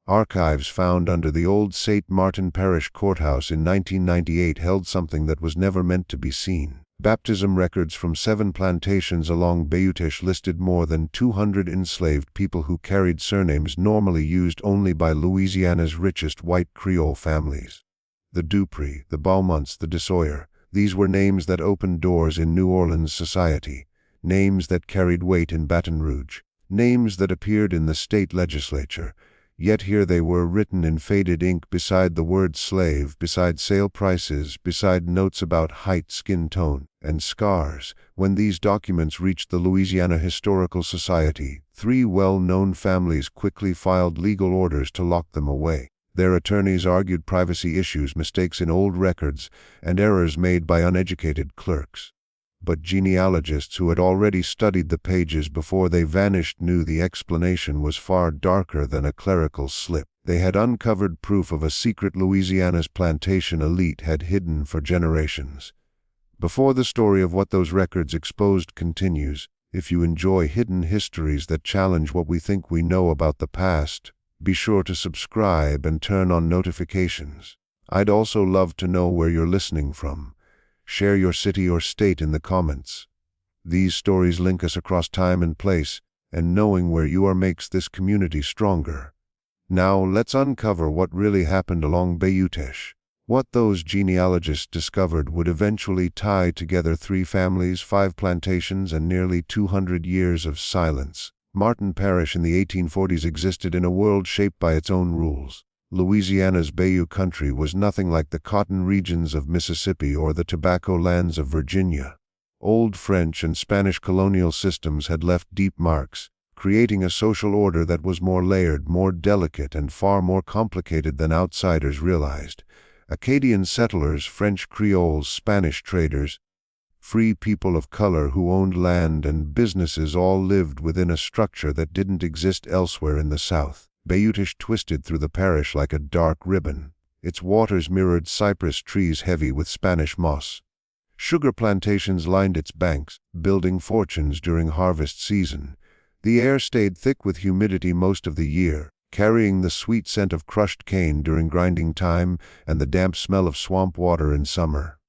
Archives found under the old St. Martin Parish Courthouse in 1998 held something that was never meant to be seen. Baptism records from 7 plantations along Bayou-Teche listed more than 200 enslaved people who carried surnames normally used only by Louisiana's richest white Creole families. The Dupree, the Beaumonts, the DeSawyer. These were names that opened doors in New Orleans society, names that carried weight in Baton Rouge, names that appeared in the state legislature. Yet here they were, written in faded ink beside the word slave, beside sale prices, beside notes about height, skin tone, and scars. When these documents reached the Louisiana Historical Society, 3 well-known families quickly filed legal orders to lock them away. Their attorneys argued privacy issues, mistakes in old records, and errors made by uneducated clerks. But genealogists who had already studied the pages before they vanished knew the explanation was far darker than a clerical slip. They had uncovered proof of a secret Louisiana's plantation elite had hidden for generations. Before the story of what those records exposed continues, if you enjoy hidden histories that challenge what we think we know about the past, be sure to subscribe and turn on notifications. I'd also love to know where you're listening from. Share your city or state in the comments. These stories link us across time and place, and knowing where you are makes this community stronger. Now let's uncover what really happened along Bayou-Teche. What those genealogists discovered would eventually tie together 3 families, 5 plantations, and nearly 200 years of silence. Martin Parish in the 1840s existed in a world shaped by its own rules. Louisiana's Bayou country was nothing like the cotton regions of Mississippi or the tobacco lands of Virginia. Old French and Spanish colonial systems had left deep marks, creating a social order that was more layered, more delicate, and far more complicated than outsiders realized. Acadian settlers, French Creoles, Spanish traders, free people of color who owned land and businesses all lived within a structure that didn't exist elsewhere in the South. Bayou-Teche twisted through the parish like a dark ribbon. Its waters mirrored cypress trees heavy with Spanish moss. Sugar plantations lined its banks, building fortunes during harvest season. The air stayed thick with humidity most of the year, carrying the sweet scent of crushed cane during grinding time and the damp smell of swamp water in summer.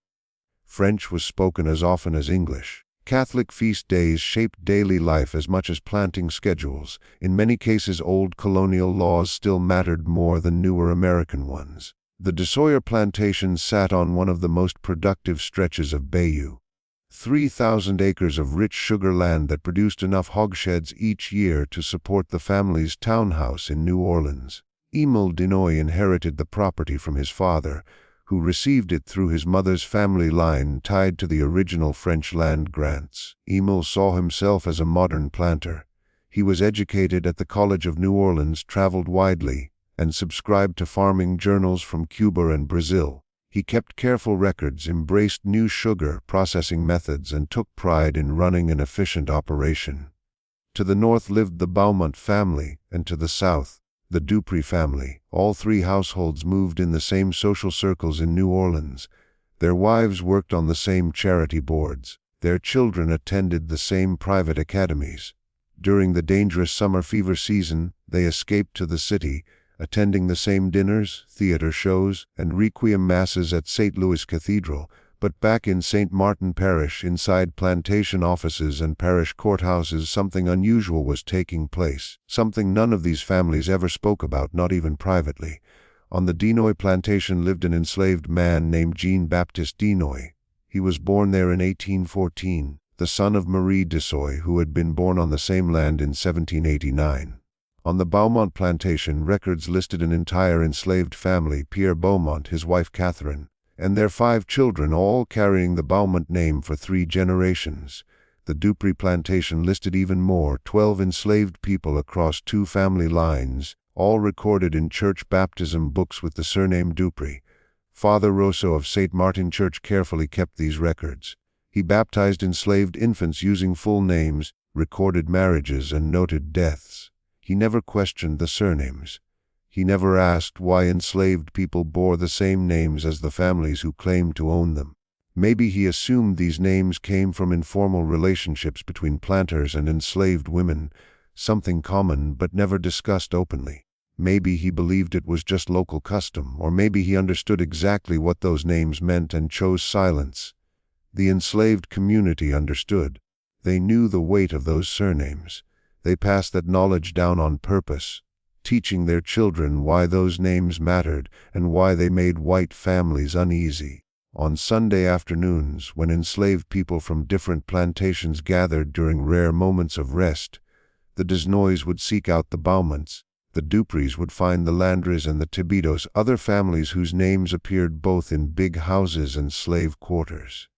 French was spoken as often as English. Catholic feast days shaped daily life as much as planting schedules. In many cases, old colonial laws still mattered more than newer American ones. The DeSawyer plantation sat on one of the most productive stretches of Bayou. 3,000 acres of rich sugar land that produced enough hogsheads each year to support the family's townhouse in New Orleans. Emile Denoy inherited the property from his father, who received it through his mother's family line tied to the original French land grants. Emile saw himself as a modern planter. He was educated at the College of New Orleans, traveled widely, and subscribed to farming journals from Cuba and Brazil. He kept careful records, embraced new sugar processing methods, and took pride in running an efficient operation. To the north lived the Beaumont family, and to the south, the Dupree family. All 3 households moved in the same social circles in New Orleans. Their wives worked on the same charity boards. Their children attended the same private academies. During the dangerous summer fever season, they escaped to the city, attending the same dinners, theater shows, and requiem masses at St. Louis Cathedral. But back in St. Martin Parish, inside plantation offices and parish courthouses, something unusual was taking place, something none of these families ever spoke about, not even privately. On the Denoy plantation lived an enslaved man named Jean-Baptiste Denoy. He was born there in 1814, the son of Marie Desoy, who had been born on the same land in 1789. On the Beaumont plantation, records listed an entire enslaved family: Pierre Beaumont, his wife Catherine, and their 5 children, all carrying the Beaumont name for 3 generations. The Dupree plantation listed even more: 12 enslaved people across 2 family lines, all recorded in church baptism books with the surname Dupree. Father Rosso of St. Martin Church carefully kept these records. He baptized enslaved infants using full names, recorded marriages, and noted deaths. He never questioned the surnames. He never asked why enslaved people bore the same names as the families who claimed to own them. Maybe he assumed these names came from informal relationships between planters and enslaved women, something common but never discussed openly. Maybe he believed it was just local custom, or maybe he understood exactly what those names meant and chose silence. The enslaved community understood. They knew the weight of those surnames. They passed that knowledge down on purpose, teaching their children why those names mattered and why they made white families uneasy. On Sunday afternoons, when enslaved people from different plantations gathered during rare moments of rest, the Desnoys would seek out the Beaumonts, the Dupreys would find the Landrys and the Tibitos, other families whose names appeared both in big houses and slave quarters.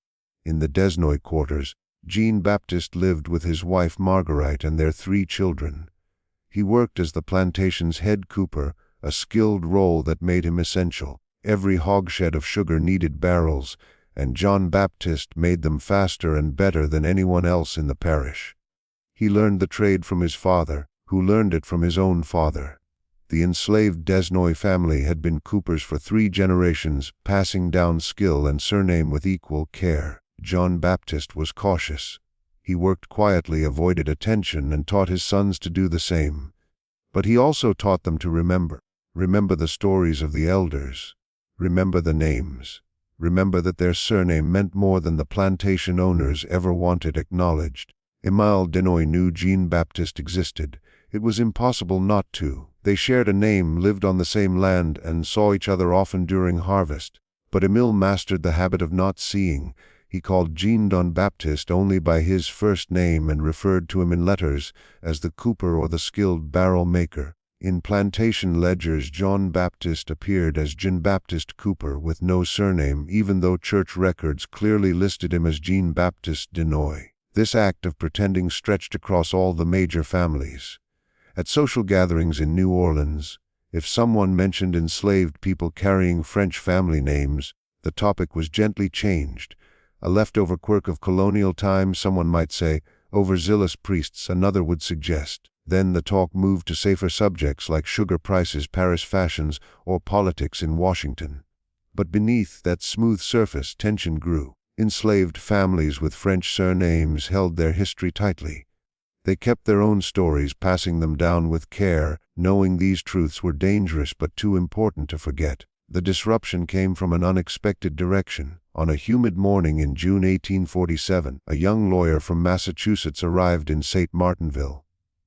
In the Desnoy quarters, Jean-Baptiste lived with his wife Marguerite and their 3 children. He worked as the plantation's head cooper, a skilled role that made him essential. Every hogshed of sugar needed barrels, and Jean-Baptiste made them faster and better than anyone else in the parish. He learned the trade from his father, who learned it from his own father. The enslaved Desnoy family had been coopers for 3 generations, passing down skill and surname with equal care. Jean-Baptiste was cautious. He worked quietly, avoided attention, and taught his sons to do the same. But he also taught them to remember. Remember the stories of the elders. Remember the names. Remember that their surname meant more than the plantation owners ever wanted acknowledged. Emile Desnoy knew Jean-Baptiste existed. It was impossible not to. They shared a name, lived on the same land, and saw each other often during harvest. But Emile mastered the habit of not seeing. He called Jean-Baptiste only by his first name and referred to him in letters as the cooper or the skilled barrel maker. In plantation ledgers, Jean-Baptiste appeared as Jean-Baptiste Cooper with no surname, even though church records clearly listed him as Jean-Baptiste Desnoy. This act of pretending stretched across all the major families. At social gatherings in New Orleans, if someone mentioned enslaved people carrying French family names, the topic was gently changed. A leftover quirk of colonial times, someone might say, overzealous priests, another would suggest. Then the talk moved to safer subjects like sugar prices, Paris fashions, or politics in Washington. But beneath that smooth surface, tension grew. Enslaved families with French surnames held their history tightly. They kept their own stories, passing them down with care, knowing these truths were dangerous but too important to forget. The disruption came from an unexpected direction. On a humid morning in June 1847, a young lawyer from Massachusetts arrived in St. Martinville.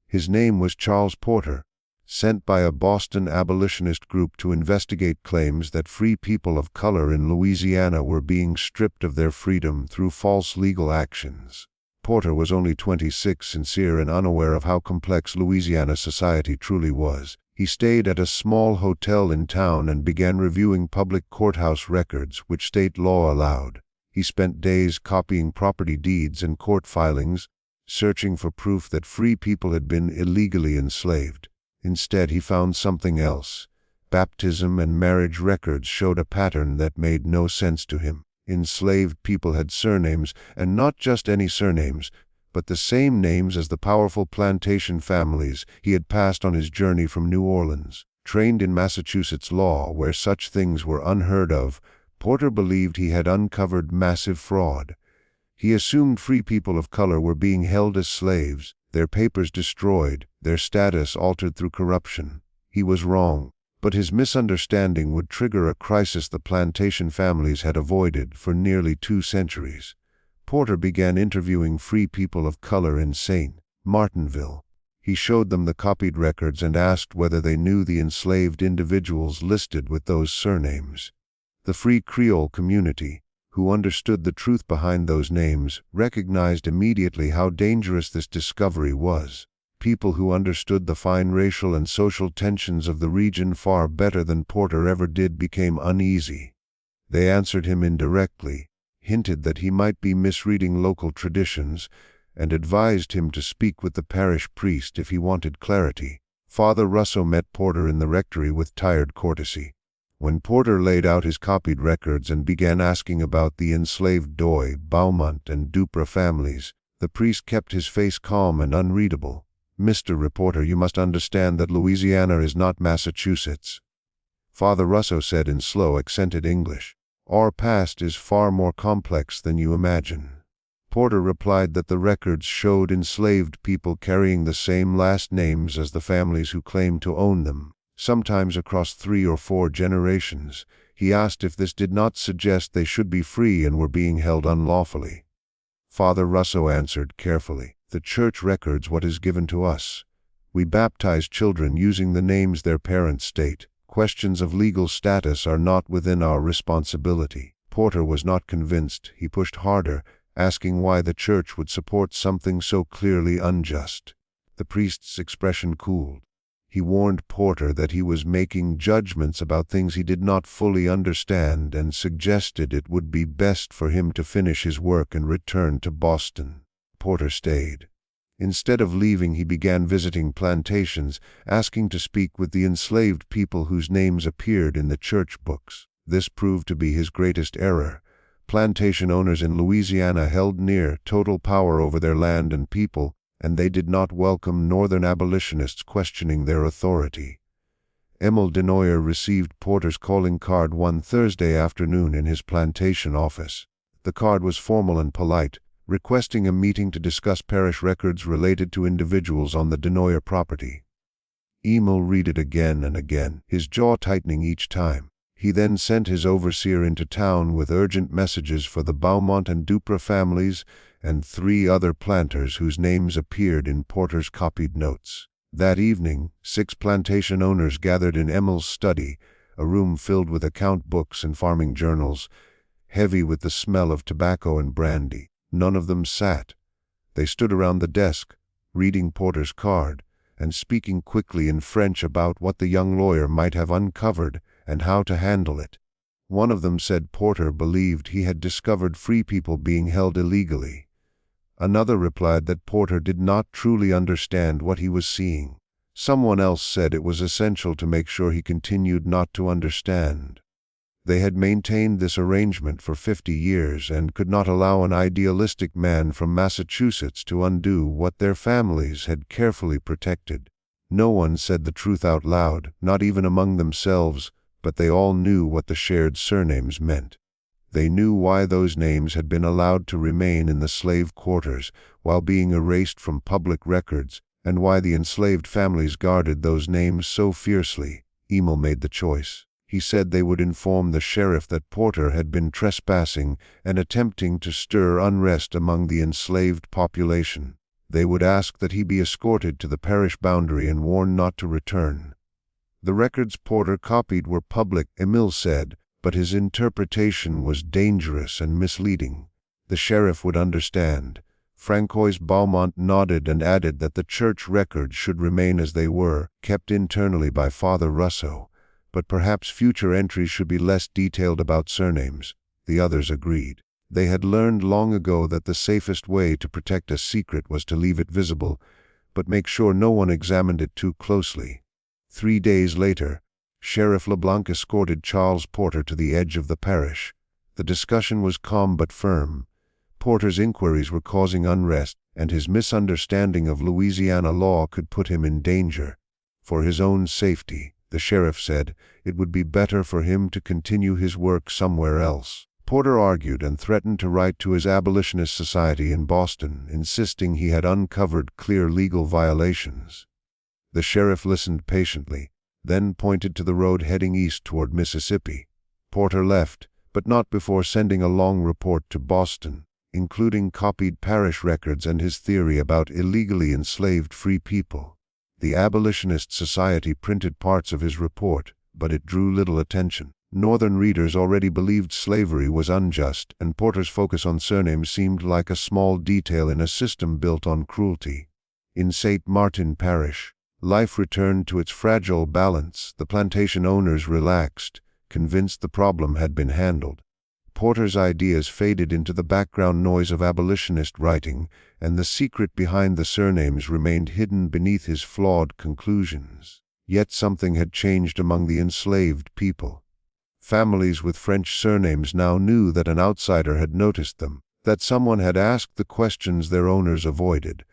His name was Charles Porter, sent by a Boston abolitionist group to investigate claims that free people of color in Louisiana were being stripped of their freedom through false legal actions. Porter was only 26, sincere and unaware of how complex Louisiana society truly was. He stayed at a small hotel in town and began reviewing public courthouse records, which state law allowed. He spent days copying property deeds and court filings, searching for proof that free people had been illegally enslaved. Instead, he found something else. Baptism and marriage records showed a pattern that made no sense to him. Enslaved people had surnames, and not just any surnames, but the same names as the powerful plantation families he had passed on his journey from New Orleans. Trained in Massachusetts law, where such things were unheard of, Porter believed he had uncovered massive fraud. He assumed free people of color were being held as slaves, their papers destroyed, their status altered through corruption. He was wrong, but his misunderstanding would trigger a crisis the plantation families had avoided for nearly 2 centuries. Porter began interviewing free people of color in St. Martinville. He showed them the copied records and asked whether they knew the enslaved individuals listed with those surnames. The free Creole community, who understood the truth behind those names, recognized immediately how dangerous this discovery was. People who understood the fine racial and social tensions of the region far better than Porter ever did became uneasy. They answered him indirectly, hinted that he might be misreading local traditions, and advised him to speak with the parish priest if he wanted clarity. Father Russo met Porter in the rectory with tired courtesy. When Porter laid out his copied records and began asking about the enslaved Doy, Beaumont, and Dupre families, the priest kept his face calm and unreadable. "Mr. Reporter, you must understand that Louisiana is not Massachusetts," Father Russo said in slow, accented English. "Our past is far more complex than you imagine." Porter replied that the records showed enslaved people carrying the same last names as the families who claimed to own them. sometimes across 3 or 4 generations. He asked if this did not suggest they should be free and were being held unlawfully. Father Russo answered carefully, "The church records what is given to us. We baptize children using the names their parents state. Questions of legal status are not within our responsibility." Porter was not convinced. He pushed harder, asking why the church would support something so clearly unjust. The priest's expression cooled. He warned Porter that he was making judgments about things he did not fully understand and suggested it would be best for him to finish his work and return to Boston. Porter stayed. Instead of leaving, he began visiting plantations, asking to speak with the enslaved people whose names appeared in the church books. This proved to be his greatest error. Plantation owners in Louisiana held near total power over their land and people, and they did not welcome Northern abolitionists questioning their authority. Emil Denoyer received Porter's calling card one Thursday afternoon in his plantation office. The card was formal and polite, requesting a meeting to discuss parish records related to individuals on the Denoyer property. Emil read it again and again, his jaw tightening each time. He then sent his overseer into town with urgent messages for the Beaumont and Dupre families and 3 other planters whose names appeared in Porter's copied notes. That evening, 6 plantation owners gathered in Emil's study, a room filled with account books and farming journals, heavy with the smell of tobacco and brandy. None of them sat. They stood around the desk, reading Porter's card, and speaking quickly in French about what the young lawyer might have uncovered and how to handle it. One of them said Porter believed he had discovered free people being held illegally. Another replied that Porter did not truly understand what he was seeing. Someone else said it was essential to make sure he continued not to understand. They had maintained this arrangement for 50 years and could not allow an idealistic man from Massachusetts to undo what their families had carefully protected. No one said the truth out loud, not even among themselves, but they all knew what the shared surnames meant. They knew why those names had been allowed to remain in the slave quarters while being erased from public records, and why the enslaved families guarded those names so fiercely. Emil made the choice. He said they would inform the sheriff that Porter had been trespassing and attempting to stir unrest among the enslaved population. They would ask that he be escorted to the parish boundary and warned not to return. The records Porter copied were public, Emil said, but his interpretation was dangerous and misleading. The sheriff would understand. Francois Beaumont nodded and added that the church records should remain as they were, kept internally by Father Russo, but perhaps future entries should be less detailed about surnames. The others agreed. They had learned long ago that the safest way to protect a secret was to leave it visible, but make sure no one examined it too closely. 3 days later, Sheriff LeBlanc escorted Charles Porter to the edge of the parish. The discussion was calm but firm. Porter's inquiries were causing unrest, and his misunderstanding of Louisiana law could put him in danger. For his own safety, the sheriff said, it would be better for him to continue his work somewhere else. Porter argued and threatened to write to his abolitionist society in Boston, insisting he had uncovered clear legal violations. The sheriff listened patiently, then pointed to the road heading east toward Mississippi. Porter left, but not before sending a long report to Boston, including copied parish records and his theory about illegally enslaved free people. The Abolitionist Society printed parts of his report, but it drew little attention. Northern readers already believed slavery was unjust, and Porter's focus on surnames seemed like a small detail in a system built on cruelty. In St. Martin Parish, life returned to its fragile balance. The plantation owners relaxed, convinced the problem had been handled. Porter's ideas faded into the background noise of abolitionist writing, and the secret behind the surnames remained hidden beneath his flawed conclusions. Yet something had changed among the enslaved people. Families with French surnames now knew that an outsider had noticed them, that someone had asked the questions their owners avoided.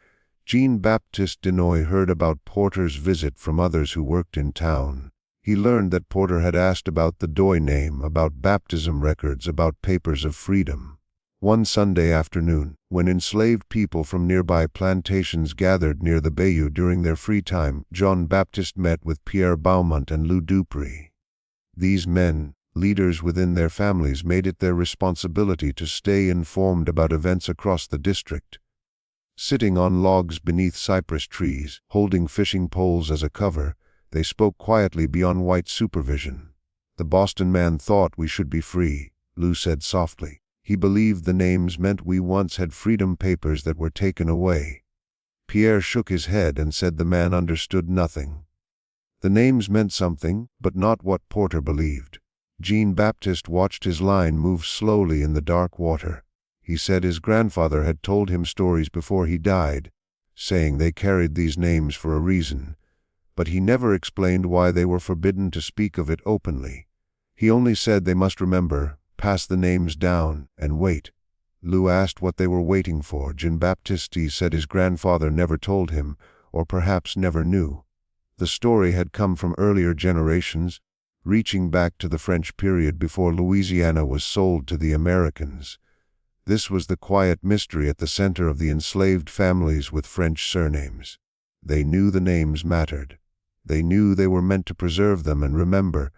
Jean-Baptiste Denoy heard about Porter's visit from others who worked in town. He learned that Porter had asked about the Doy name, about baptism records, about papers of freedom. One Sunday afternoon, when enslaved people from nearby plantations gathered near the bayou during their free time, John Baptiste met with Pierre Beaumont and Lou Dupree. These men, leaders within their families, made it their responsibility to stay informed about events across the district. Sitting on logs beneath cypress trees, holding fishing poles as a cover, they spoke quietly beyond white supervision. "The Boston man thought we should be free," Lou said softly. "He believed the names meant we once had freedom papers that were taken away." Pierre shook his head and said the man understood nothing. The names meant something, but not what Porter believed. Jean Baptiste watched his line move slowly in the dark water. He said his grandfather had told him stories before he died, saying they carried these names for a reason, but he never explained why they were forbidden to speak of it openly. He only said they must remember, pass the names down, and wait. Lou asked what they were waiting for. Jean Baptiste said his grandfather never told him, or perhaps never knew. The story had come from earlier generations, reaching back to the French period before Louisiana was sold to the Americans. This was the quiet mystery at the center of the enslaved families with French surnames. They knew the names mattered. They knew they were meant to preserve them and remember,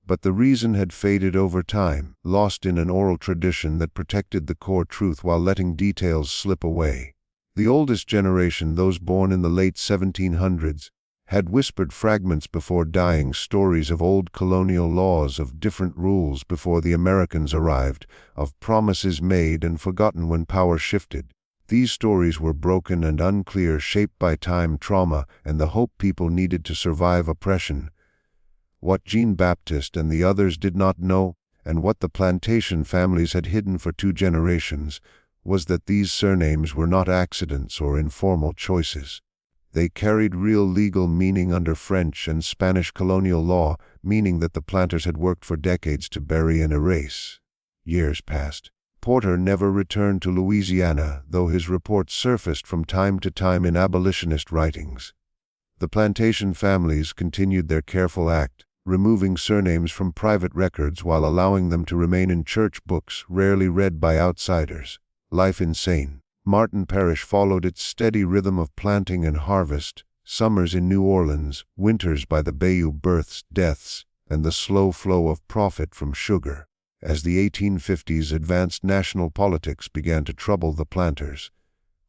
but the reason had faded over time, lost in an oral tradition that protected the core truth while letting details slip away. The oldest generation, those born in the late 1700s, had whispered fragments before dying, stories of old colonial laws, of different rules before the Americans arrived, of promises made and forgotten when power shifted. These stories were broken and unclear, shaped by time, trauma, and the hope people needed to survive oppression. What Jean Baptiste and the others did not know, and what the plantation families had hidden for 2 generations, was that these surnames were not accidents or informal choices. They carried real legal meaning under French and Spanish colonial law, meaning that the planters had worked for decades to bury and erase. Years passed. Porter never returned to Louisiana, though his reports surfaced from time to time in abolitionist writings. The plantation families continued their careful act, removing surnames from private records while allowing them to remain in church books rarely read by outsiders. Life in St. Martin Parish followed its steady rhythm of planting and harvest, summers in New Orleans, winters by the bayou, births, deaths, and the slow flow of profit from sugar. As the 1850s advanced, national politics began to trouble the planters.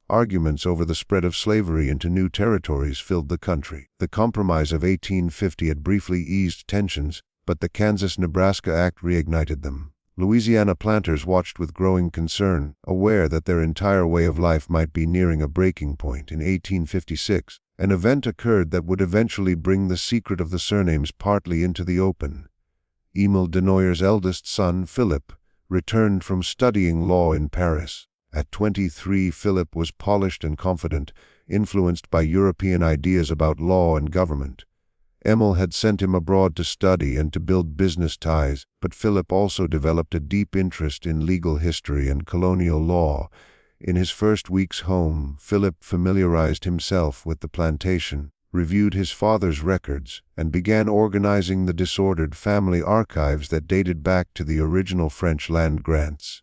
Arguments over the spread of slavery into new territories filled the country. The Compromise of 1850 had briefly eased tensions, but the Kansas-Nebraska Act reignited them. Louisiana planters watched with growing concern, aware that their entire way of life might be nearing a breaking point. In 1856, an event occurred that would eventually bring the secret of the surnames partly into the open. Emile Denoyer's eldest son, Philip, returned from studying law in Paris. At 23, Philip was polished and confident, influenced by European ideas about law and government. Emile had sent him abroad to study and to build business ties, but Philip also developed a deep interest in legal history and colonial law. In his first weeks home, Philip familiarized himself with the plantation, reviewed his father's records, and began organizing the disordered family archives that dated back to the original French land grants.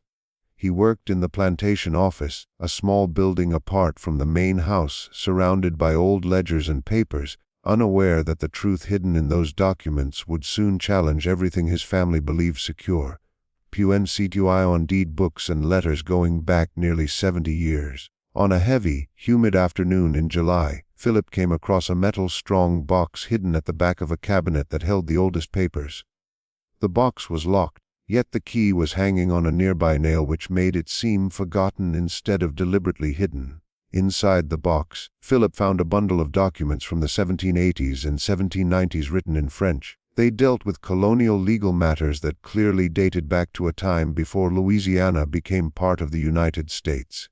He worked in the plantation office, a small building apart from the main house, surrounded by old ledgers and papers, unaware that the truth hidden in those documents would soon challenge everything his family believed secure. Punctuy on deed books and letters going back nearly 70 years. On a heavy, humid afternoon in July, Philip came across a metal-strong box hidden at the back of a cabinet that held the oldest papers. The box was locked, yet the key was hanging on a nearby nail, which made it seem forgotten instead of deliberately hidden. Inside the box, Philip found a bundle of documents from the 1780s and 1790s written in French. They dealt with colonial legal matters that clearly dated back to a time before Louisiana became part of the United States.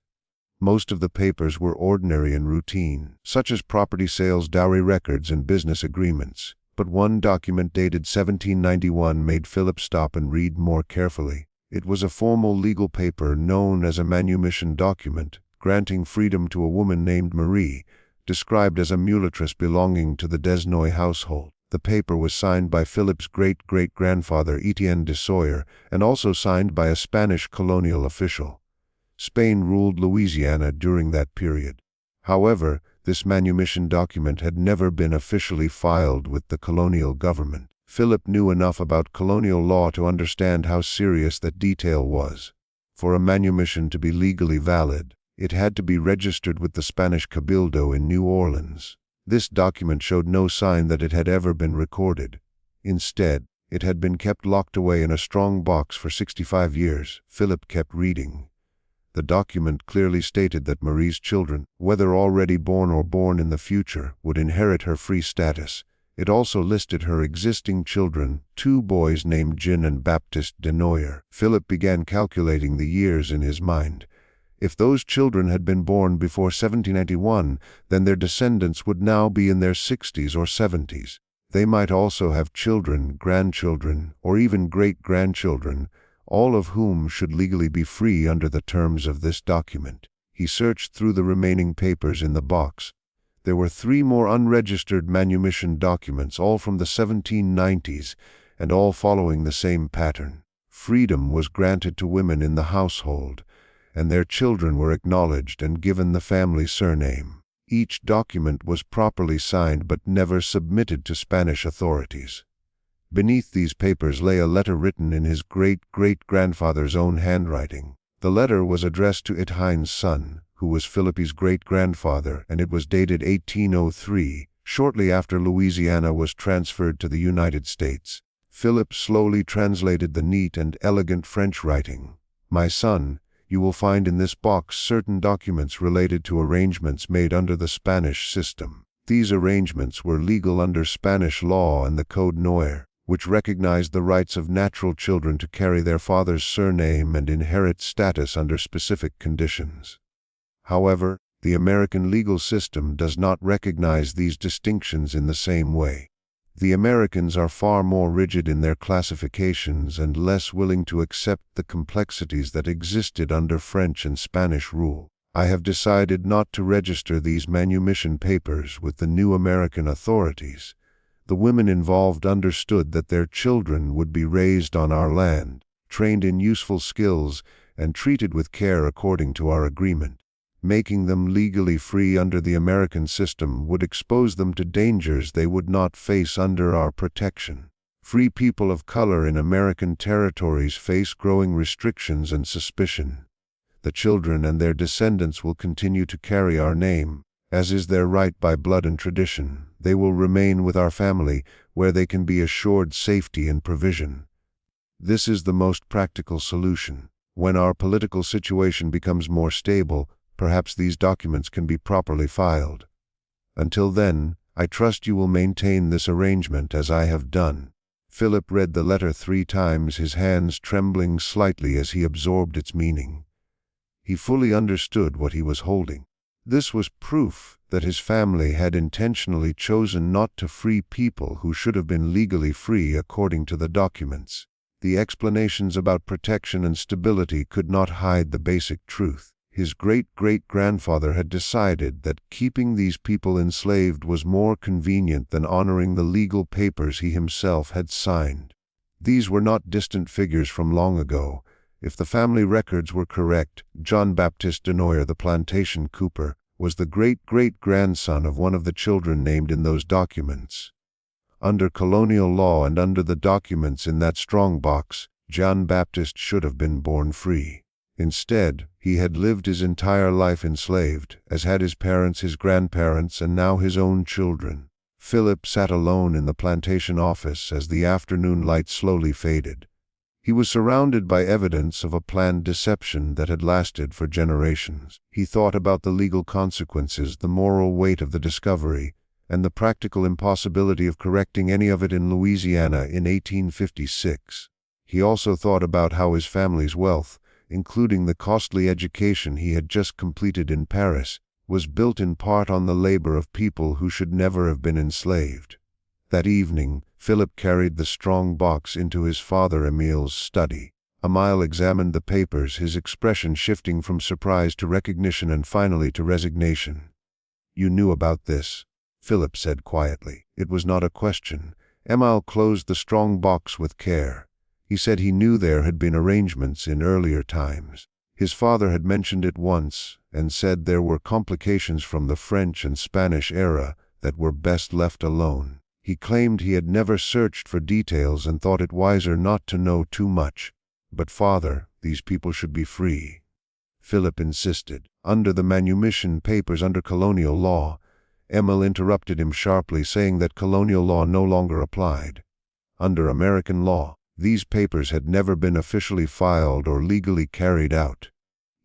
Most of the papers were ordinary and routine, such as property sales, dowry records, and business agreements. But one document dated 1791 made Philip stop and read more carefully. It was a formal legal paper known as a manumission document, granting freedom to a woman named Marie, described as a mulatress belonging to the Desnoy household. The paper was signed by Philip's great-great-grandfather Etienne de Sawyer, and also signed by a Spanish colonial official. Spain ruled Louisiana during that period. However, this manumission document had never been officially filed with the colonial government. Philip knew enough about colonial law to understand how serious that detail was. For a manumission to be legally valid, it had to be registered with the Spanish Cabildo in New Orleans. This document showed no sign that it had ever been recorded. Instead, it had been kept locked away in a strong box for 65 years. Philip kept reading. The document clearly stated that Marie's children, whether already born or born in the future, would inherit her free status. It also listed her existing children, 2 boys named Jean and Baptiste Denoyer. Philip began calculating the years in his mind. If those children had been born before 1791, then their descendants would now be in their 60s or 70s. They might also have children, grandchildren, or even great-grandchildren, all of whom should legally be free under the terms of this document. He searched through the remaining papers in the box. There were 3 more unregistered manumission documents, all from the 1790s, and all following the same pattern. Freedom was granted to women in the household, and their children were acknowledged and given the family surname. Each document was properly signed but never submitted to Spanish authorities. Beneath these papers lay a letter written in his great-great-grandfather's own handwriting. The letter was addressed to Etienne's son, who was Philippe's great-grandfather, and it was dated 1803, shortly after Louisiana was transferred to the United States. Philip slowly translated the neat and elegant French writing. "My son, you will find in this box certain documents related to arrangements made under the Spanish system. These arrangements were legal under Spanish law and the Code Noir, which recognized the rights of natural children to carry their father's surname and inherit status under specific conditions. However, the American legal system does not recognize these distinctions in the same way. The Americans are far more rigid in their classifications and less willing to accept the complexities that existed under French and Spanish rule. I have decided not to register these manumission papers with the new American authorities. The women involved understood that their children would be raised on our land, trained in useful skills, and treated with care according to our agreement. Making them legally free under the American system would expose them to dangers they would not face under our protection. Free people of color in American territories face growing restrictions and suspicion. The children and their descendants will continue to carry our name, as is their right by blood and tradition. They will remain with our family, where they can be assured safety and provision. This is the most practical solution. When our political situation becomes more stable, perhaps these documents can be properly filed. Until then, I trust you will maintain this arrangement as I have done." Philip read the letter 3 times, his hands trembling slightly as he absorbed its meaning. He fully understood what he was holding. This was proof that his family had intentionally chosen not to free people who should have been legally free according to the documents. The explanations about protection and stability could not hide the basic truth. His great-great-grandfather had decided that keeping these people enslaved was more convenient than honoring the legal papers he himself had signed. These were not distant figures from long ago. If the family records were correct, John Baptiste Denoyer, the plantation cooper, was the great-great-grandson of one of the children named in those documents. Under colonial law and under the documents in that strong box, John Baptiste should have been born free. Instead, he had lived his entire life enslaved, as had his parents, his grandparents, and now his own children. Philip sat alone in the plantation office as the afternoon light slowly faded. He was surrounded by evidence of a planned deception that had lasted for generations. He thought about the legal consequences, the moral weight of the discovery, and the practical impossibility of correcting any of it in Louisiana in 1856. He also thought about how his family's wealth, including the costly education he had just completed in Paris, was built in part on the labor of people who should never have been enslaved. That evening, Philip carried the strong box into his father Emile's study. Emile examined the papers, his expression shifting from surprise to recognition and finally to resignation. "You knew about this," Philip said quietly. It was not a question. Emile closed the strong box with care. He said he knew there had been arrangements in earlier times. His father had mentioned it once and said there were complications from the French and Spanish era that were best left alone. He claimed he had never searched for details and thought it wiser not to know too much. But father, these people should be free. Philip insisted. Under the manumission papers under colonial law, Emil interrupted him sharply, saying that colonial law no longer applied. Under American law, these papers had never been officially filed or legally carried out.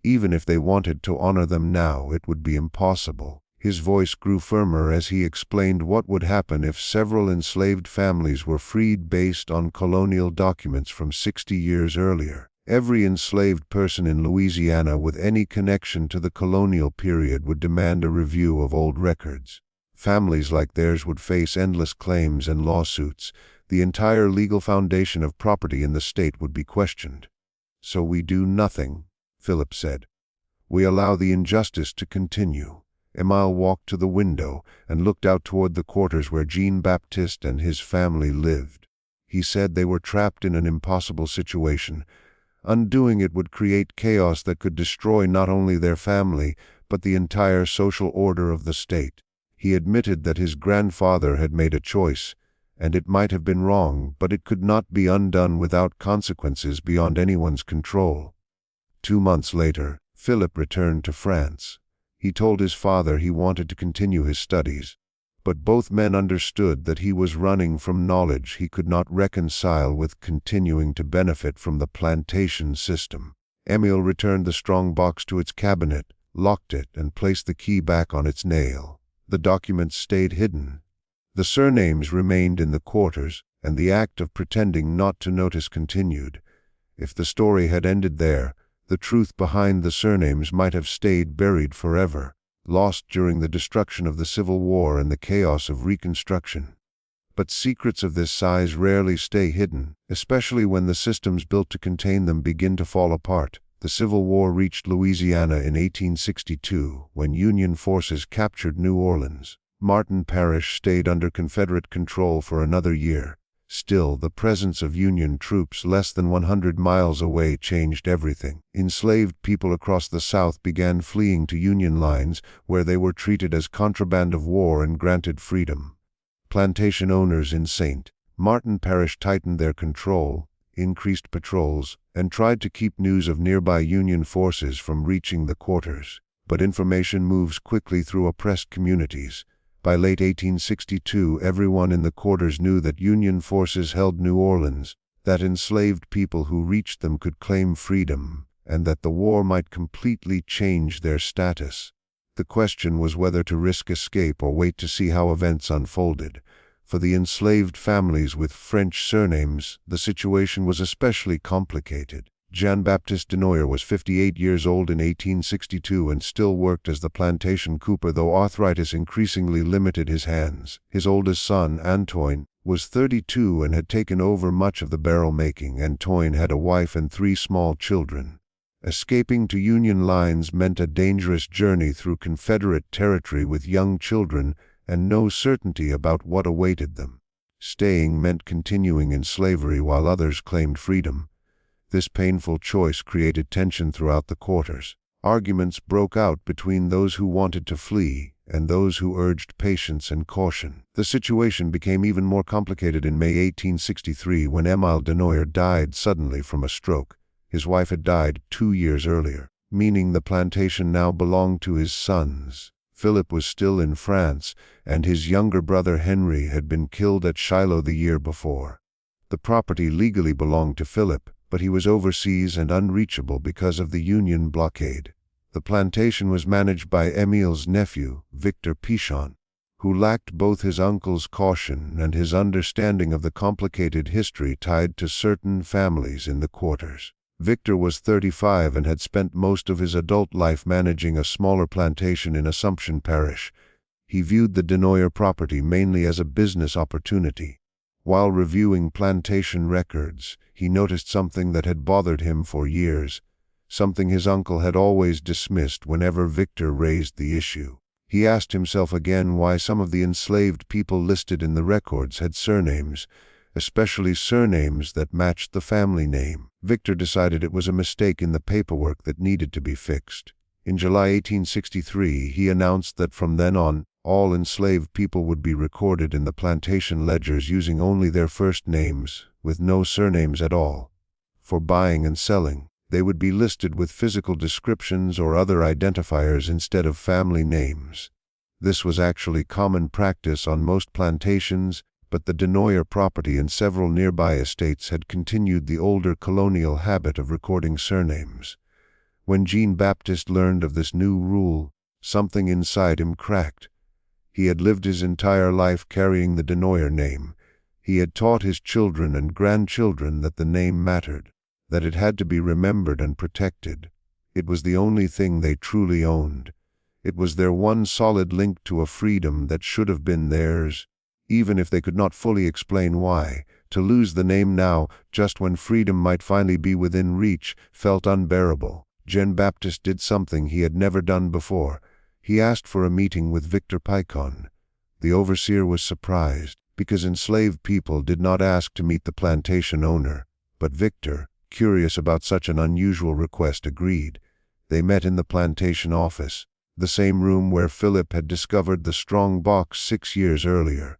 Even if they wanted to honor them now, it would be impossible. His voice grew firmer as he explained what would happen if several enslaved families were freed based on colonial documents from 60 years earlier. Every enslaved person in Louisiana with any connection to the colonial period would demand a review of old records. Families like theirs would face endless claims and lawsuits. The entire legal foundation of property in the state would be questioned. So we do nothing, Philip said. We allow the injustice to continue. Emile walked to the window and looked out toward the quarters where Jean-Baptiste and his family lived. He said they were trapped in an impossible situation. Undoing it would create chaos that could destroy not only their family, but the entire social order of the state. He admitted that his grandfather had made a choice, and it might have been wrong, but it could not be undone without consequences beyond anyone's control. 2 months later, Philip returned to France. He told his father he wanted to continue his studies, but both men understood that he was running from knowledge he could not reconcile with continuing to benefit from the plantation system. Emile returned the strong box to its cabinet, locked it, and placed the key back on its nail. The documents stayed hidden. The surnames remained in the quarters, and the act of pretending not to notice continued. If the story had ended there, the truth behind the surnames might have stayed buried forever, lost during the destruction of the Civil War and the chaos of Reconstruction. But secrets of this size rarely stay hidden, especially when the systems built to contain them begin to fall apart. The Civil War reached Louisiana in 1862, when Union forces captured New Orleans. Martin Parish stayed under Confederate control for another year. Still, the presence of Union troops less than 100 miles away changed everything. Enslaved people across the South began fleeing to Union lines, where they were treated as contraband of war and granted freedom. Plantation owners in St. Martin Parish tightened their control, increased patrols, and tried to keep news of nearby Union forces from reaching the quarters. But information moves quickly through oppressed communities. By late 1862, everyone in the quarters knew that Union forces held New Orleans, that enslaved people who reached them could claim freedom, and that the war might completely change their status. The question was whether to risk escape or wait to see how events unfolded. For the enslaved families with French surnames, the situation was especially complicated. Jean-Baptiste Denoyer was 58 years old in 1862 and still worked as the plantation cooper, though arthritis increasingly limited his hands. His oldest son, Antoine, was 32 and had taken over much of the barrel making. Antoine had a wife and 3 small children. Escaping to Union lines meant a dangerous journey through Confederate territory with young children and no certainty about what awaited them. Staying meant continuing in slavery while others claimed freedom. This painful choice created tension throughout the quarters. Arguments broke out between those who wanted to flee and those who urged patience and caution. The situation became even more complicated in May 1863 when Emile Denoyer died suddenly from a stroke. His wife had died 2 years earlier, meaning the plantation now belonged to his sons. Philip was still in France, and his younger brother Henry had been killed at Shiloh the year before. The property legally belonged to Philip, but he was overseas and unreachable because of the Union blockade. The plantation was managed by Emile's nephew, Victor Pichon, who lacked both his uncle's caution and his understanding of the complicated history tied to certain families in the quarters. Victor was 35 and had spent most of his adult life managing a smaller plantation in Assumption Parish. He viewed the Denoyer property mainly as a business opportunity. While reviewing plantation records, he noticed something that had bothered him for years, something his uncle had always dismissed whenever Victor raised the issue. He asked himself again why some of the enslaved people listed in the records had surnames, especially surnames that matched the family name. Victor decided it was a mistake in the paperwork that needed to be fixed. In July 1863, he announced that from then on, all enslaved people would be recorded in the plantation ledgers using only their first names, with no surnames at all. For buying and selling, they would be listed with physical descriptions or other identifiers instead of family names. This was actually common practice on most plantations, but the Denoyer property and several nearby estates had continued the older colonial habit of recording surnames. When Jean-Baptiste learned of this new rule, something inside him cracked. He had lived his entire life carrying the Denoyer name. He had taught his children and grandchildren that the name mattered, that it had to be remembered and protected. It was the only thing they truly owned. It was their one solid link to a freedom that should have been theirs, even if they could not fully explain why. To lose the name now, just when freedom might finally be within reach, felt unbearable. Jean-Baptiste did something he had never done before. He asked for a meeting with Victor Picon. The overseer was surprised, because enslaved people did not ask to meet the plantation owner. But Victor, curious about such an unusual request, agreed. They met in the plantation office, the same room where Philip had discovered the strong box 6 years earlier.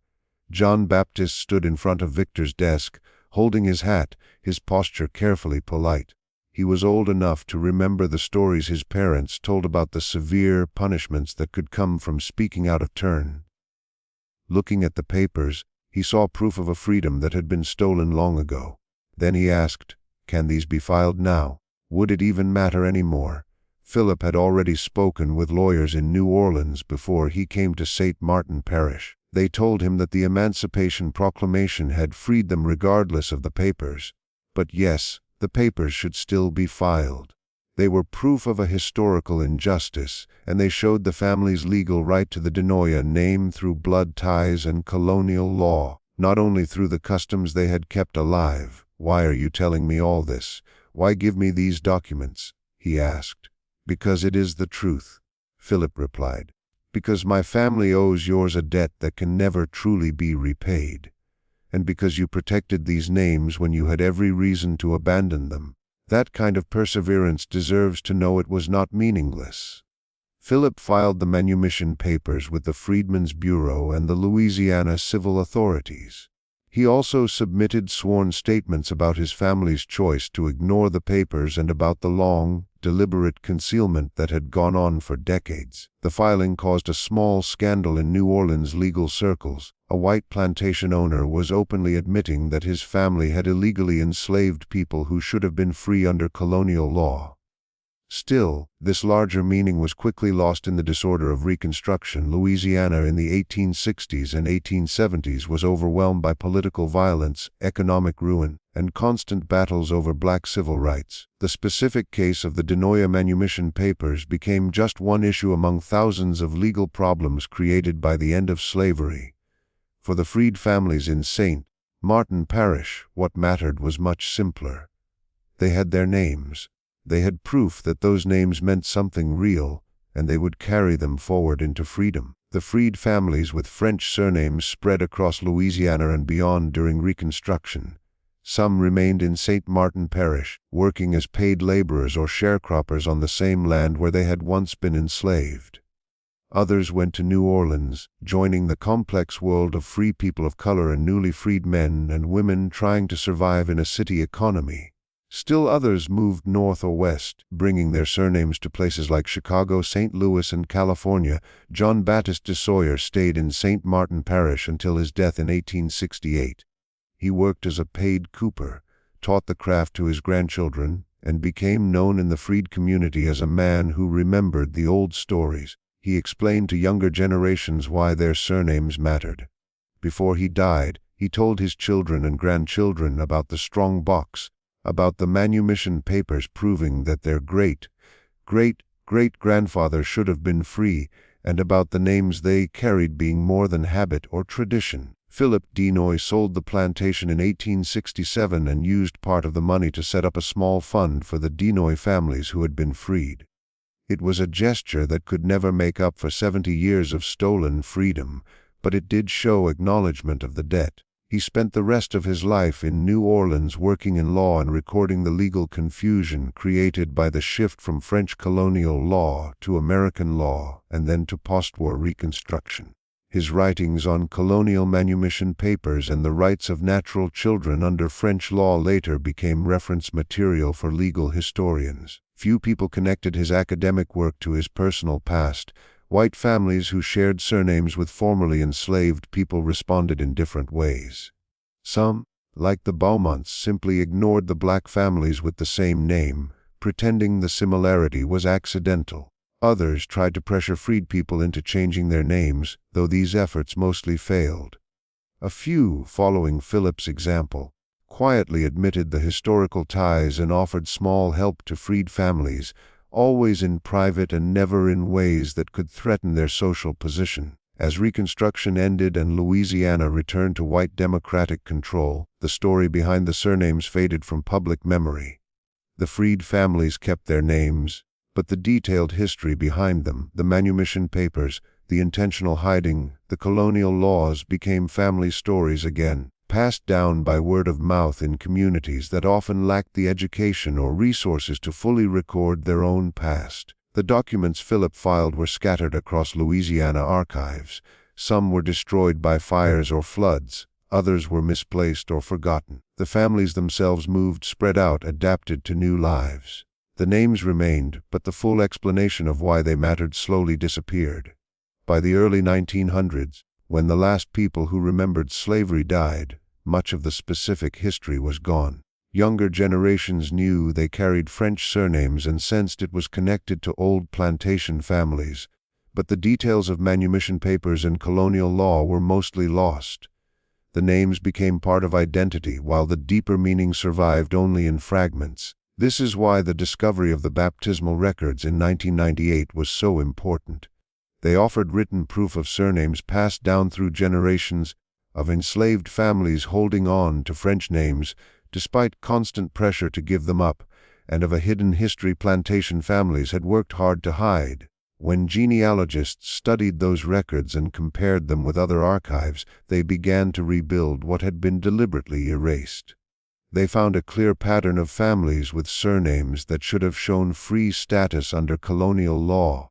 Jean-Baptiste stood in front of Victor's desk, holding his hat, his posture carefully polite. He was old enough to remember the stories his parents told about the severe punishments that could come from speaking out of turn. Looking at the papers, he saw proof of a freedom that had been stolen long ago. Then he asked, "Can these be filed now? Would it even matter anymore?" Philip had already spoken with lawyers in New Orleans before he came to St. Martin Parish. They told him that the Emancipation Proclamation had freed them regardless of the papers. But yes, the papers should still be filed. They were proof of a historical injustice, and they showed the family's legal right to the Denoyer name through blood ties and colonial law, not only through the customs they had kept alive. "Why are you telling me all this? Why give me these documents?" he asked. "Because it is the truth," Philip replied. "Because my family owes yours a debt that can never truly be repaid. And because you protected these names when you had every reason to abandon them. That kind of perseverance deserves to know it was not meaningless." Philip filed the manumission papers with the Freedmen's Bureau and the Louisiana civil authorities. He also submitted sworn statements about his family's choice to ignore the papers and about the long, deliberate concealment that had gone on for decades. The filing caused a small scandal in New Orleans legal circles. A white plantation owner was openly admitting that his family had illegally enslaved people who should have been free under colonial law. Still, this larger meaning was quickly lost in the disorder of Reconstruction. Louisiana in the 1860s and 1870s was overwhelmed by political violence, economic ruin, and constant battles over black civil rights. The specific case of the Denoyer manumission papers became just one issue among thousands of legal problems created by the end of slavery. For the freed families in St. Martin Parish, what mattered was much simpler. They had their names. They had proof that those names meant something real, and they would carry them forward into freedom. The freed families with French surnames spread across Louisiana and beyond during Reconstruction. Some remained in St. Martin Parish, working as paid laborers or sharecroppers on the same land where they had once been enslaved. Others went to New Orleans, joining the complex world of free people of color and newly freed men and women trying to survive in a city economy. Still others moved north or west, bringing their surnames to places like Chicago, St. Louis, and California. Jean-Baptiste de Sawyer stayed in St. Martin Parish until his death in 1868. He worked as a paid cooper, taught the craft to his grandchildren, and became known in the freed community as a man who remembered the old stories. He explained to younger generations why their surnames mattered. Before he died, he told his children and grandchildren about the strong box, about the manumission papers proving that their great-great-great-grandfather should have been free, and about the names they carried being more than habit or tradition. Philip Denoyer sold the plantation in 1867 and used part of the money to set up a small fund for the Denoyer families who had been freed. It was a gesture that could never make up for 70 years of stolen freedom, but it did show acknowledgement of the debt. He spent the rest of his life in New Orleans working in law and recording the legal confusion created by the shift from French colonial law to American law and then to post-war Reconstruction. His writings on colonial manumission papers and the rights of natural children under French law later became reference material for legal historians. Few people connected his academic work to his personal past. White families who shared surnames with formerly enslaved people responded in different ways. Some, like the Beaumonts, simply ignored the black families with the same name, pretending the similarity was accidental. Others tried to pressure freed people into changing their names, though these efforts mostly failed. A few, following Philip's example, quietly admitted the historical ties and offered small help to freed families, always in private and never in ways that could threaten their social position. As Reconstruction ended and Louisiana returned to white Democratic control, the story behind the surnames faded from public memory. The freed families kept their names, but the detailed history behind them, the manumission papers, the intentional hiding, the colonial laws became family stories again, passed down by word of mouth in communities that often lacked the education or resources to fully record their own past. The documents Philip filed were scattered across Louisiana archives. Some were destroyed by fires or floods, others were misplaced or forgotten. The families themselves moved, spread out, adapted to new lives. The names remained, but the full explanation of why they mattered slowly disappeared. By the early 1900s, when the last people who remembered slavery died, much of the specific history was gone. Younger generations knew they carried French surnames and sensed it was connected to old plantation families, but the details of manumission papers and colonial law were mostly lost. The names became part of identity, while the deeper meaning survived only in fragments. This is why the discovery of the baptismal records in 1998 was so important. They offered written proof of surnames passed down through generations, of enslaved families holding on to French names despite constant pressure to give them up, and of a hidden history plantation families had worked hard to hide. When genealogists studied those records and compared them with other archives, they began to rebuild what had been deliberately erased. They found a clear pattern of families with surnames that should have shown free status under colonial law,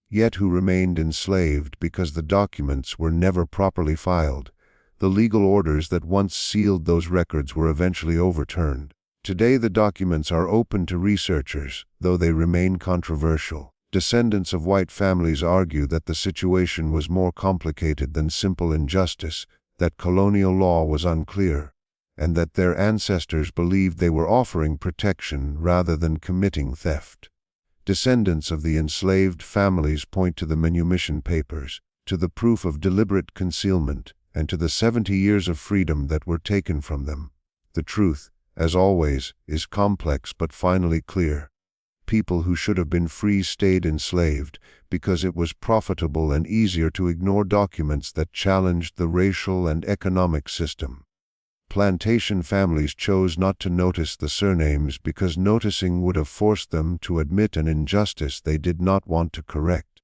yet who remained enslaved because the documents were never properly filed. The legal orders that once sealed those records were eventually overturned. Today the documents are open to researchers, though they remain controversial. Descendants of white families argue that the situation was more complicated than simple injustice, that colonial law was unclear, and that their ancestors believed they were offering protection rather than committing theft. Descendants of the enslaved families point to the manumission papers, to the proof of deliberate concealment, and to the 70 years of freedom that were taken from them. The truth, as always, is complex but finally clear. People who should have been free stayed enslaved because it was profitable and easier to ignore documents that challenged the racial and economic system. Plantation families chose not to notice the surnames because noticing would have forced them to admit an injustice they did not want to correct.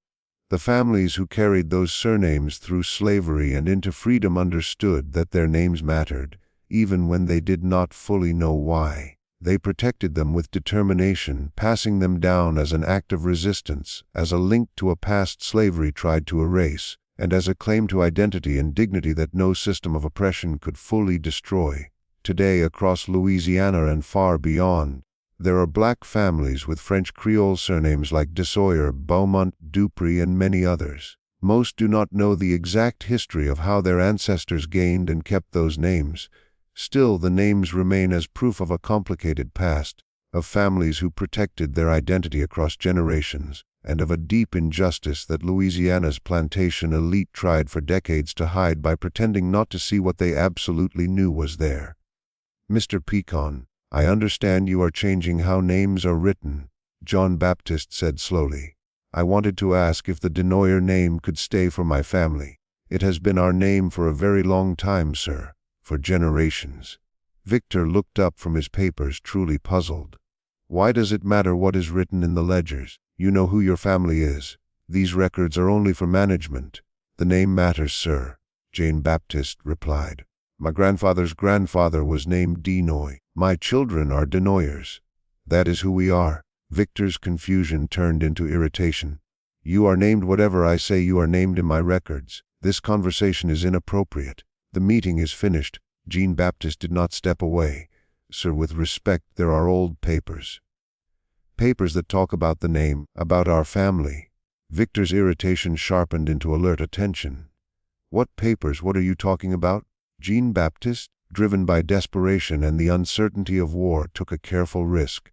The families who carried those surnames through slavery and into freedom understood that their names mattered, even when they did not fully know why. They protected them with determination, passing them down as an act of resistance, as a link to a past slavery tried to erase, and as a claim to identity and dignity that no system of oppression could fully destroy. Today, across Louisiana and far beyond, there are black families with French Creole surnames like Desoyer, Beaumont, Dupree, and many others. Most do not know the exact history of how their ancestors gained and kept those names. Still, the names remain as proof of a complicated past, of families who protected their identity across generations, and of a deep injustice that Louisiana's plantation elite tried for decades to hide by pretending not to see what they absolutely knew was there. Mr. Pecan, I understand you are changing how names are written, John Baptist said slowly. I wanted to ask if the Denoyer name could stay for my family. It has been our name for a very long time, sir, for generations. Victor looked up from his papers, truly puzzled. Why does it matter what is written in the ledgers? You know who your family is. These records are only for management. The name matters, sir, Jane Baptist replied. My grandfather's grandfather was named Denoy. My children are Denoyers. That is who we are." Victor's confusion turned into irritation. "You are named whatever I say you are named in my records. This conversation is inappropriate. The meeting is finished." Jean-Baptiste did not step away. "Sir, with respect, there are old papers. Papers that talk about the name, about our family." Victor's irritation sharpened into alert attention. "What papers? What are you talking about?" Jean-Baptiste, driven by desperation and the uncertainty of war, took a careful risk.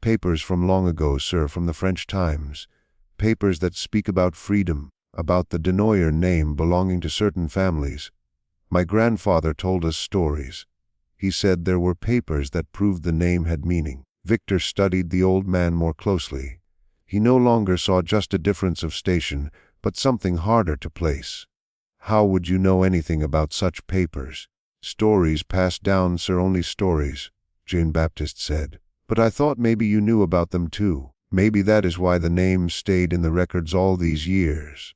"Papers from long ago, sir, from the French times. Papers that speak about freedom, about the Denoyer name belonging to certain families. My grandfather told us stories. He said there were papers that proved the name had meaning." Victor studied the old man more closely. He no longer saw just a difference of station, but something harder to place. "How would you know anything about such papers?" "Stories passed down, sir, only stories," Jean-Baptiste said. "But I thought maybe you knew about them too. Maybe that is why the name stayed in the records all these years."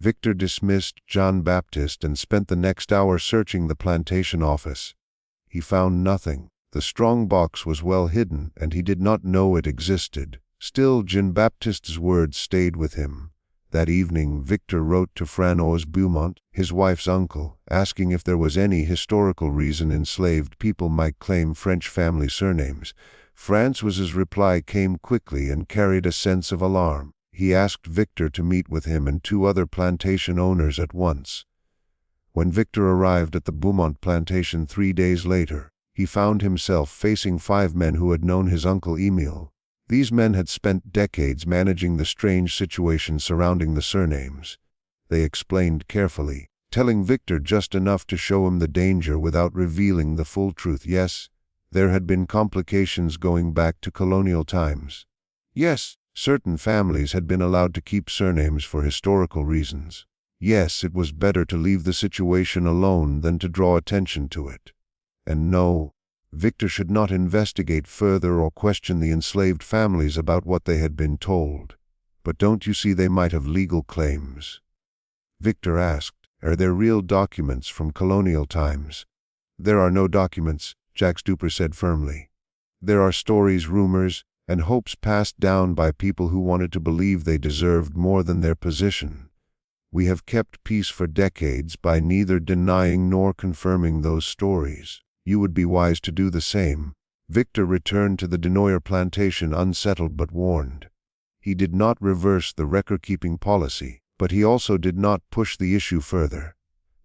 Victor dismissed Jean-Baptiste and spent the next hour searching the plantation office. He found nothing. The strong box was well hidden, and he did not know it existed. Still, Jean-Baptiste's words stayed with him. That evening, Victor wrote to François Beaumont, his wife's uncle, asking if there was any historical reason enslaved people might claim French family surnames. François's reply came quickly and carried a sense of alarm. He asked Victor to meet with him and 2 other plantation owners at once. When Victor arrived at the Beaumont plantation 3 days later, he found himself facing 5 men who had known his uncle Emile. These men had spent decades managing the strange situation surrounding the surnames. They explained carefully, telling Victor just enough to show him the danger without revealing the full truth. Yes, there had been complications going back to colonial times. Yes, certain families had been allowed to keep surnames for historical reasons. Yes, it was better to leave the situation alone than to draw attention to it. And no, Victor should not investigate further or question the enslaved families about what they had been told. "But don't you see they might have legal claims?" Victor asked. "Are there real documents from colonial times?" "There are no documents," Jacques Duper said firmly. "There are stories, rumors, and hopes passed down by people who wanted to believe they deserved more than their position. We have kept peace for decades by neither denying nor confirming those stories. You would be wise to do the same." Victor returned to the Denoyer plantation unsettled but warned. He did not reverse the record-keeping policy, but he also did not push the issue further.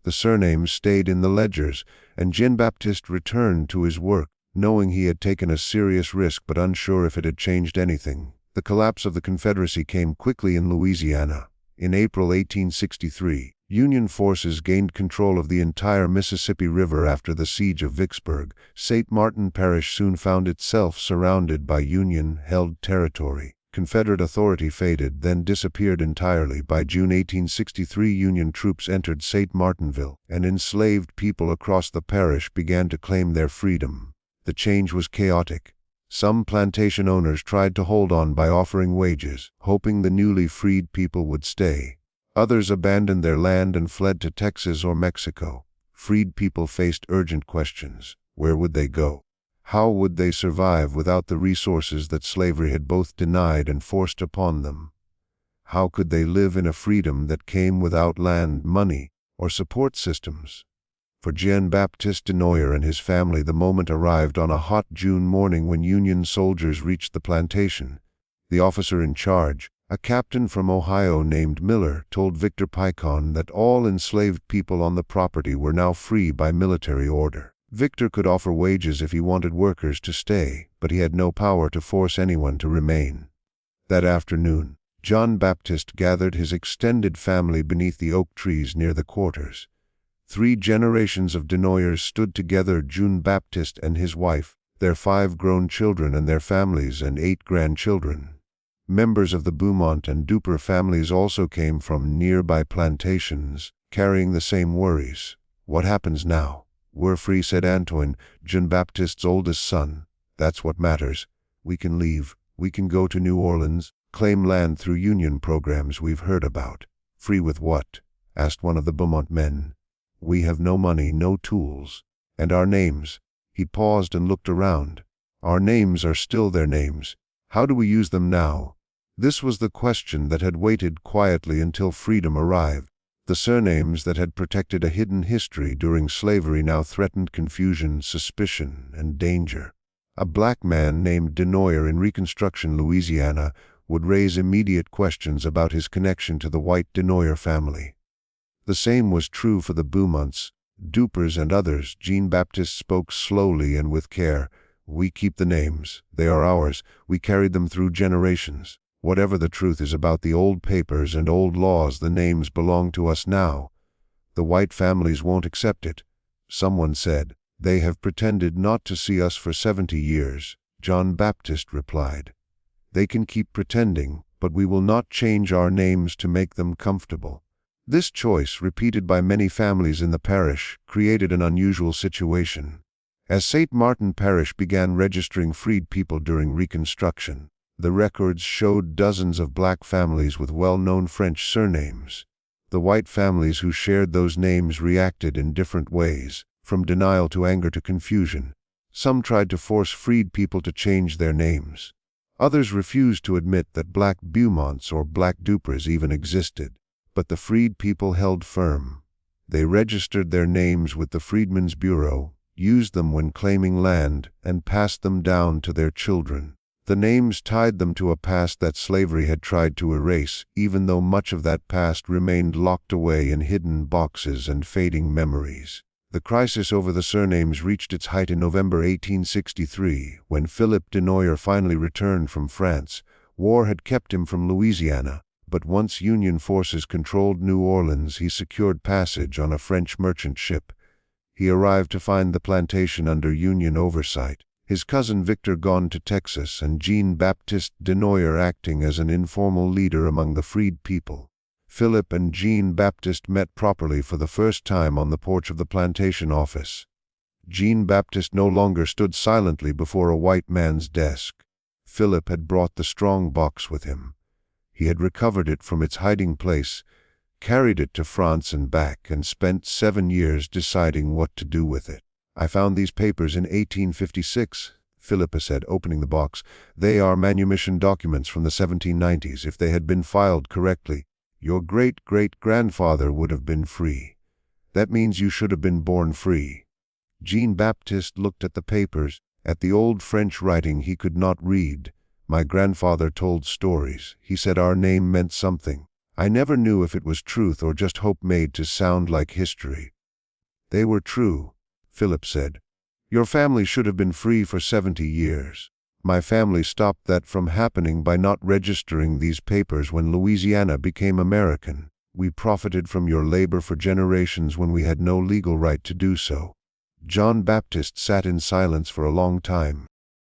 The surnames stayed in the ledgers, and Jean-Baptiste returned to his work, knowing he had taken a serious risk but unsure if it had changed anything. The collapse of the Confederacy came quickly in Louisiana. In April 1863, Union forces gained control of the entire Mississippi River after the siege of Vicksburg. St. Martin Parish soon found itself surrounded by Union-held territory. Confederate authority faded, then disappeared entirely. By June 1863, Union troops entered St. Martinville, and enslaved people across the parish began to claim their freedom. The change was chaotic. Some plantation owners tried to hold on by offering wages, hoping the newly freed people would stay. Others abandoned their land and fled to Texas or Mexico. Freed people faced urgent questions. Where would they go? How would they survive without the resources that slavery had both denied and forced upon them? How could they live in a freedom that came without land, money, or support systems? For Jean-Baptiste Denoyer and his family, the moment arrived on a hot June morning when Union soldiers reached the plantation. The officer in charge, a captain from Ohio named Miller, told Victor Picon that all enslaved people on the property were now free by military order. Victor could offer wages if he wanted workers to stay, but he had no power to force anyone to remain. That afternoon, Jean-Baptiste gathered his extended family beneath the oak trees near the quarters. 3 generations of Denoyers stood together: Jean-Baptiste and his wife, their 5 grown children and their families, and 8 grandchildren. Members of the Beaumont and Duper families also came from nearby plantations, carrying the same worries. "What happens now?" "We're free," said Antoine, Jean-Baptiste's oldest son. "That's what matters. We can leave. We can go to New Orleans, claim land through union programs we've heard about." "Free with what?" asked one of the Beaumont men. "We have no money, no tools. And our names. He paused and looked around. Our names are still their names. How do we use them now? This was the question that had waited quietly until freedom arrived. The surnames that had protected a hidden history during slavery now threatened confusion, suspicion, and danger. A black man named Denoyer in Reconstruction, Louisiana, would raise immediate questions about his connection to the white Denoyer family. The same was true for the Beaumonts, Dupers, and others. Jean-Baptiste spoke slowly and with care. We keep the names. They are ours. We carried them through generations. Whatever the truth is about the old papers and old laws, the names belong to us now. The white families won't accept it. Someone said, "They have pretended not to see us for 70 years. Jean-Baptiste replied, "They can keep pretending, but we will not change our names to make them comfortable." This choice, repeated by many families in the parish, created an unusual situation. As St. Martin Parish began registering freed people during Reconstruction, the records showed dozens of black families with well-known French surnames. The white families who shared those names reacted in different ways, from denial to anger to confusion. Some tried to force freed people to change their names. Others refused to admit that black Beaumonts or black Dupers even existed. But the freed people held firm. They registered their names with the Freedmen's Bureau, used them when claiming land, and passed them down to their children. The names tied them to a past that slavery had tried to erase, even though much of that past remained locked away in hidden boxes and fading memories. The crisis over the surnames reached its height in November 1863, when Philip Denoyer finally returned from France. War had kept him from Louisiana, but once Union forces controlled New Orleans, he secured passage on a French merchant ship. He arrived to find the plantation under Union oversight, his cousin Victor gone to Texas, and Jean-Baptiste Denoyer acting as an informal leader among the freed people. Philip and Jean-Baptiste met properly for the first time on the porch of the plantation office. Jean-Baptiste no longer stood silently before a white man's desk. Philip had brought the strong box with him. He had recovered it from its hiding place, carried it to France and back, and spent 7 years deciding what to do with it. "I found these papers in 1856, Philippa said, opening the box. "They are manumission documents from the 1790s. If they had been filed correctly, your great-great-grandfather would have been free. That means you should have been born free." Jean-Baptiste looked at the papers, at the old French writing he could not read. "My grandfather told stories. He said our name meant something. I never knew if it was truth or just hope made to sound like history." "They were true," Philip said. "Your family should have been free for 70 years. My family stopped that from happening by not registering these papers when Louisiana became American. We profited from your labor for generations when we had no legal right to do so." Jean-Baptiste sat in silence for a long time.